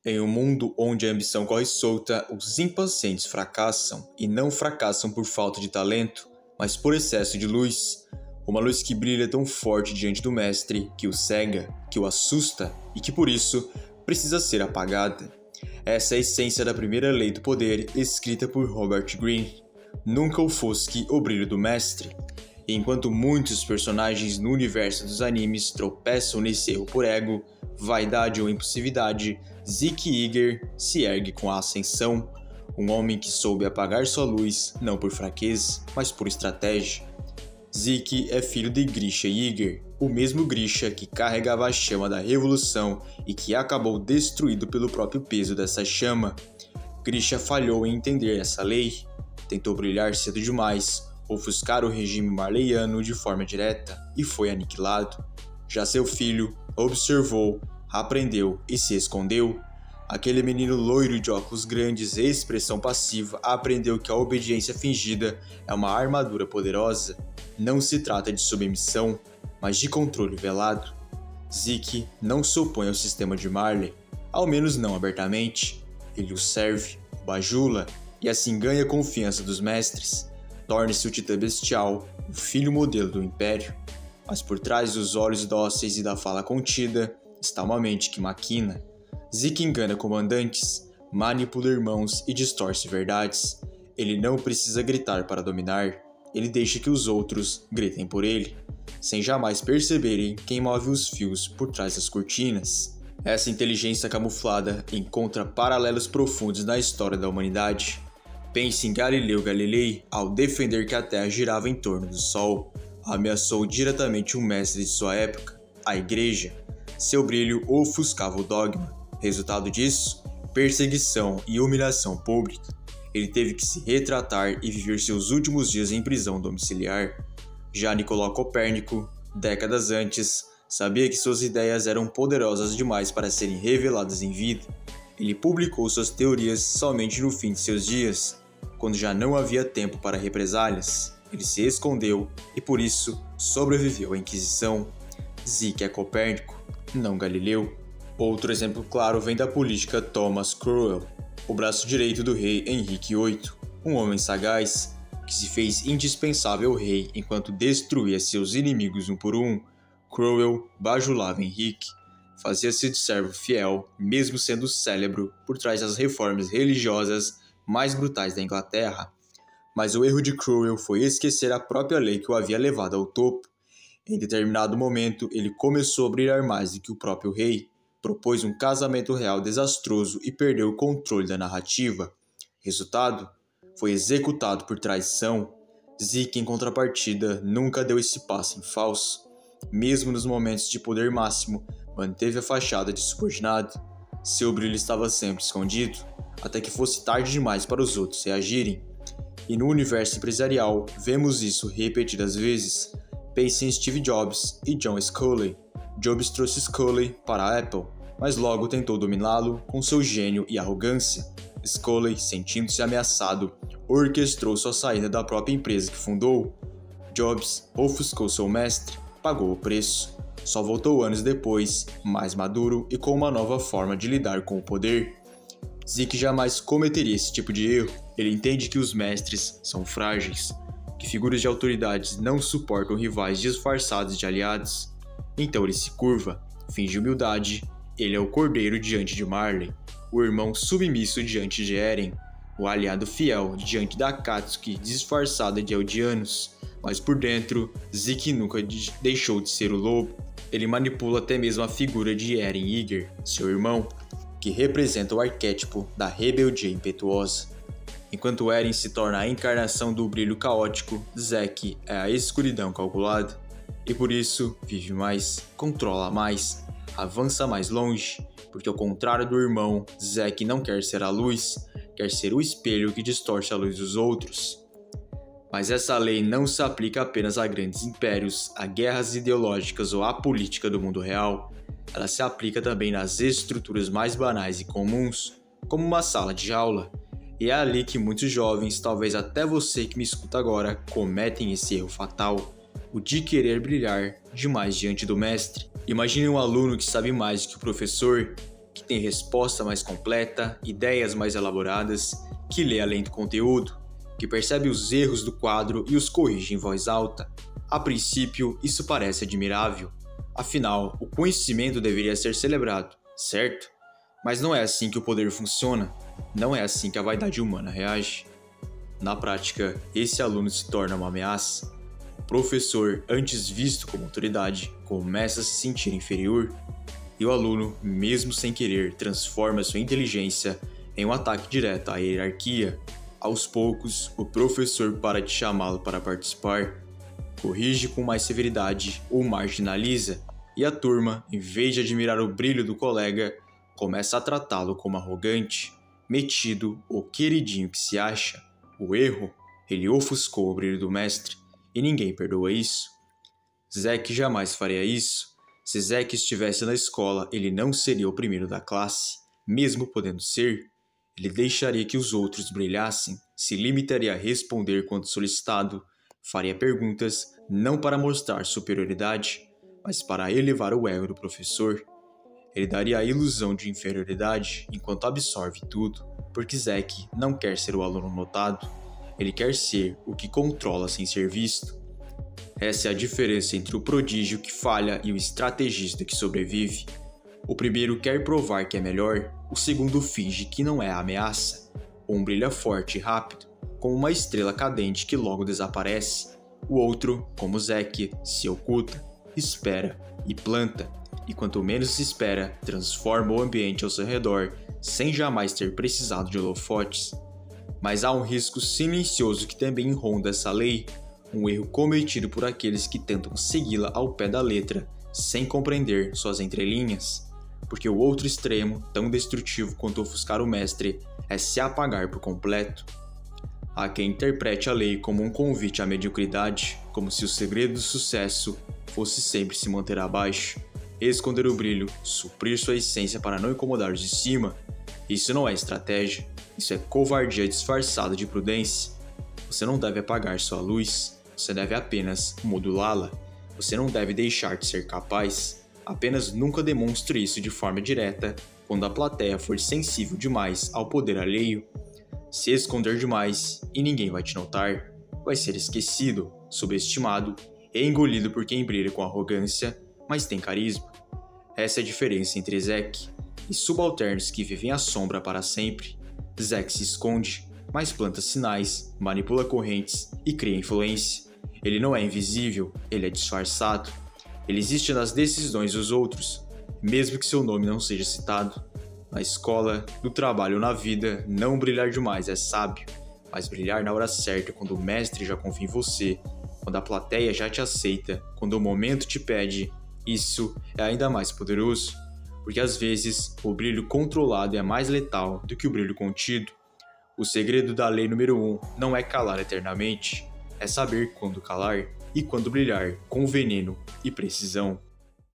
Em um mundo onde a ambição corre solta, os impacientes fracassam, e não fracassam por falta de talento, mas por excesso de luz. Uma luz que brilha tão forte diante do mestre, que o cega, que o assusta e que por isso precisa ser apagada. Essa é a essência da primeira lei do poder, escrita por Robert Greene. Nunca ofusque o brilho do mestre. E enquanto muitos personagens no universo dos animes tropeçam nesse erro por ego, vaidade ou impulsividade, Zeke Yeager se ergue com a ascensão. Um homem que soube apagar sua luz, não por fraqueza, mas por estratégia. Zeke é filho de Grisha Yeager, o mesmo Grisha que carregava a chama da revolução e que acabou destruído pelo próprio peso dessa chama. Grisha falhou em entender essa lei, tentou brilhar cedo demais, ofuscar o regime marleyano de forma direta e foi aniquilado. Já seu filho observou, aprendeu e se escondeu. Aquele menino loiro de óculos grandes e expressão passiva aprendeu que a obediência fingida é uma armadura poderosa. Não se trata de submissão, mas de controle velado. Zeke não se opõe ao sistema de Marley, ao menos não abertamente. Ele o serve, o bajula e assim ganha a confiança dos mestres. Torna-se o titã bestial, o filho modelo do Império. Mas por trás dos olhos dóceis e da fala contida, está uma mente que maquina. Zeke engana comandantes, manipula irmãos e distorce verdades. Ele não precisa gritar para dominar, ele deixa que os outros gritem por ele, sem jamais perceberem quem move os fios por trás das cortinas. Essa inteligência camuflada encontra paralelos profundos na história da humanidade. Pense em Galileu Galilei ao defender que a Terra girava em torno do Sol. Ameaçou diretamente um mestre de sua época, a Igreja. Seu brilho ofuscava o dogma. Resultado disso, perseguição e humilhação pública. Ele teve que se retratar e viver seus últimos dias em prisão domiciliar. Já Nicolau Copérnico, décadas antes, sabia que suas ideias eram poderosas demais para serem reveladas em vida. Ele publicou suas teorias somente no fim de seus dias, quando já não havia tempo para represálias. Ele se escondeu e por isso sobreviveu à Inquisição. Zeke é Copérnico, não Galileu. Outro exemplo claro vem da política Thomas Cromwell, o braço direito do rei Henrique VIII, um homem sagaz que se fez indispensável ao rei enquanto destruía seus inimigos um por um. Cromwell bajulava Henrique, fazia-se de servo fiel, mesmo sendo célebre por trás das reformas religiosas mais brutais da Inglaterra. Mas o erro de Cromwell foi esquecer a própria lei que o havia levado ao topo. Em determinado momento, ele começou a brilhar mais do que o próprio rei, propôs um casamento real desastroso e perdeu o controle da narrativa. Resultado? Foi executado por traição. Zeke, em contrapartida, nunca deu esse passo em falso. Mesmo nos momentos de poder máximo, manteve a fachada de subordinado. Seu brilho estava sempre escondido, até que fosse tarde demais para os outros reagirem. E no universo empresarial, vemos isso repetidas vezes. Pense em Steve Jobs e John Sculley. Jobs trouxe Sculley para a Apple, mas logo tentou dominá-lo com seu gênio e arrogância. Sculley, sentindo-se ameaçado, orquestrou sua saída da própria empresa que fundou. Jobs ofuscou seu mestre, pagou o preço. Só voltou anos depois, mais maduro e com uma nova forma de lidar com o poder. Zeke jamais cometeria esse tipo de erro. Ele entende que os mestres são frágeis, que figuras de autoridades não suportam rivais disfarçados de aliados. Então ele se curva, finge humildade. Ele é o cordeiro diante de Marley, o irmão submisso diante de Eren, o aliado fiel diante da Akatsuki disfarçada de Eldianos. Mas por dentro, Zeke nunca deixou de ser o lobo. Ele manipula até mesmo a figura de Eren Yeager, seu irmão, que representa o arquétipo da rebeldia impetuosa. Enquanto Eren se torna a encarnação do brilho caótico, Zeke é a escuridão calculada. E por isso, vive mais, controla mais, avança mais longe, porque ao contrário do irmão, Zeke não quer ser a luz, quer ser o espelho que distorce a luz dos outros. Mas essa lei não se aplica apenas a grandes impérios, a guerras ideológicas ou à política do mundo real. Ela se aplica também nas estruturas mais banais e comuns, como uma sala de aula. E é ali que muitos jovens, talvez até você que me escuta agora, cometem esse erro fatal, o de querer brilhar demais diante do mestre. Imagine um aluno que sabe mais que o professor que tem resposta mais completa, ideias mais elaboradas, que lê além do conteúdo, que percebe os erros do quadro e os corrige em voz alta. A princípio, isso parece admirável. Afinal, o conhecimento deveria ser celebrado, certo? Mas não é assim que o poder funciona. Não é assim que a vaidade humana reage. Na prática, esse aluno se torna uma ameaça. O professor, antes visto como autoridade, começa a se sentir inferior. E o aluno, mesmo sem querer, transforma sua inteligência em um ataque direto à hierarquia. Aos poucos, o professor para de chamá-lo para participar, corrige com mais severidade ou marginaliza, e a turma, em vez de admirar o brilho do colega, começa a tratá-lo como arrogante, metido ou queridinho que se acha. O erro, ele ofuscou o brilho do mestre, e ninguém perdoa isso. Zack jamais faria isso. Se Zack estivesse na escola, ele não seria o primeiro da classe, mesmo podendo ser. Ele deixaria que os outros brilhassem, se limitaria a responder quando solicitado, faria perguntas não para mostrar superioridade, mas para elevar o ego do professor. Ele daria a ilusão de inferioridade enquanto absorve tudo, porque Zack não quer ser o aluno notado, ele quer ser o que controla sem ser visto. Essa é a diferença entre o prodígio que falha e o estrategista que sobrevive. O primeiro quer provar que é melhor, o segundo finge que não é a ameaça. Um brilha forte e rápido, como uma estrela cadente que logo desaparece. O outro, como Zack, se oculta, espera e planta. E quanto menos se espera, transforma o ambiente ao seu redor, sem jamais ter precisado de holofotes. Mas há um risco silencioso que também ronda essa lei, um erro cometido por aqueles que tentam segui-la ao pé da letra, sem compreender suas entrelinhas. Porque o outro extremo, tão destrutivo quanto ofuscar o mestre, é se apagar por completo. Há quem interprete a lei como um convite à mediocridade, como se o segredo do sucesso fosse sempre se manter abaixo, esconder o brilho, suprir sua essência para não incomodar os de cima. Isso não é estratégia, isso é covardia disfarçada de prudência. Você não deve apagar sua luz, você deve apenas modulá-la. Você não deve deixar de ser capaz, apenas nunca demonstre isso de forma direta quando a plateia for sensível demais ao poder alheio. Se esconder demais e ninguém vai te notar, vai ser esquecido, subestimado e engolido por quem brilha com arrogância, mas tem carisma. Essa é a diferença entre Zack e subalternos que vivem à sombra para sempre. Zack se esconde, mas planta sinais, manipula correntes e cria influência. Ele não é invisível, ele é disfarçado. Ele existe nas decisões dos outros, mesmo que seu nome não seja citado. Na escola, no trabalho ou na vida, não brilhar demais é sábio, mas brilhar na hora certa, quando o mestre já confia em você, quando a plateia já te aceita, quando o momento te pede, isso é ainda mais poderoso, porque às vezes o brilho controlado é mais letal do que o brilho contido. O segredo da lei número 1 não é calar eternamente, é saber quando calar e quando brilhar com veneno e precisão.